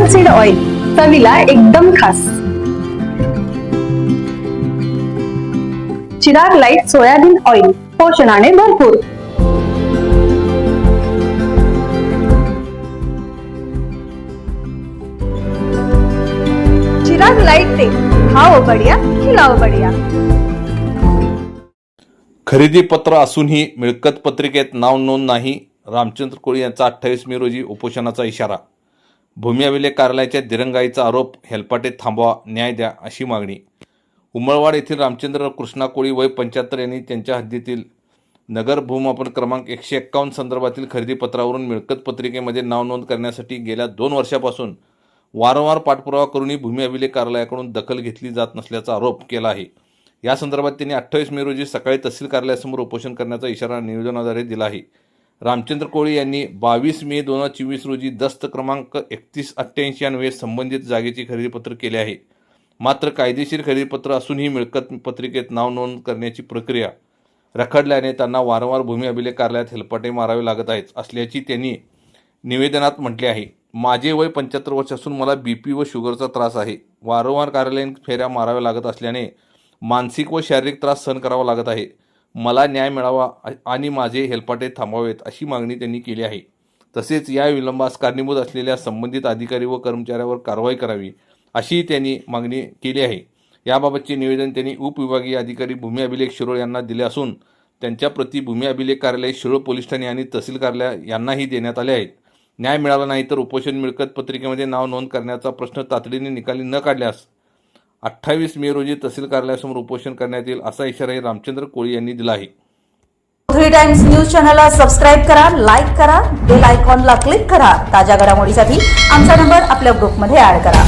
Apple seed oil, चवीला एकदम खास. चिराग लाईट सोयाबीन ऑइल, पोषणाने भरपूर. चिराग लाईट तेल, खाओ बढ़िया खिलाओ बढ़िया. खरेदी पत्र असूनही मिळकत पत्रिकेत नाव नोंद नाही. रामचंद्र कोळी यांचा 28 मे रोजी उपोषणाचा इशारा. भूमी अभिलेख कार्यालयाच्या दिरंगाईचा आरोप, हेलपाटे थांबवा, न्याय द्या अशी मागणी. उमळवाड येथील रामचंद्र कृष्णा कोळी वय 75 यांनी त्यांच्या हद्दीतील नगर भूमापन क्रमांक 151 संदर्भातील खरेदी पत्रावरून मिळकत पत्रिकेमध्ये नाव नोंद करण्यासाठी गेल्या 2 वर्षापासून वारंवार पाठपुरावा करूनही भूमी अभिलेख कार्यालयाकडून दखल घेतली जात नसल्याचा आरोप केला आहे. या संदर्भात त्यांनी 28 मे रोजी सकाळी तहसील कार्यालयासमोर उपोषण करण्याचा इशारा निवेदनाद्वारे दिला आहे. रामचंद्र कोळी यांनी 22 मे 2024 रोजी दस्त क्रमांक 3188 अन्वये संबंधित जागेची खरेदीपत्र केले आहे. मात्र कायदेशीर खरेदीपत्र असूनही मिळकत पत्रिकेत नाव नोंद करण्याची प्रक्रिया रखडल्याने त्यांना वारंवार भूमी अभिलेख कार्यालयात हेलपाटे मारावे लागत आहेत असल्याची त्यांनी निवेदनात म्हटले आहे. माझे वय 75 वर्ष असून मला BP व शुगरचा त्रास आहे. वारंवार कार्यालयीन फेऱ्या माराव्या लागत असल्याने मानसिक व शारीरिक त्रास सहन करावा लागत आहे. मला न्याय मिळावा आणि माझे हेलपाटे थांबावेत अशी मागणी त्यांनी केली आहे. तसेच या विलंबास कारणीभूत असलेल्या संबंधित अधिकारी व कर्मचाऱ्यावर कारवाई करावी अशी त्यांनी मागणी केली आहे. याबाबतचे निवेदन त्यांनी उपविभागीय अधिकारी भूमी अभिलेख शिरोळ यांना दिले असून त्यांच्या प्रती भूमी अभिलेख कार्यालय शिरोळ पोलीस ठाणे आणि तहसील कार्यालय यांनाही देण्यात आले आहेत. न्याय मिळाला नाही तर उपोषण मिळकत पत्रिकेमध्ये नाव नोंद करण्याचा प्रश्न तातडीने निकाली न काढल्यास 28 मे रोजी तहसील कार्यालयासमोर उपोषण करण्यात येईल असा इशाराही रामचंद्र कोळी यांनी दिला आहे. 3 टाइम्स न्यूज चॅनलला सबस्क्राईब करा, लाईक करा, बेल आयकॉनला क्लिक करा. ताज्या घडामोडीसाठी आमचा नंबर आपल्या ग्रुपमध्ये ऍड करा.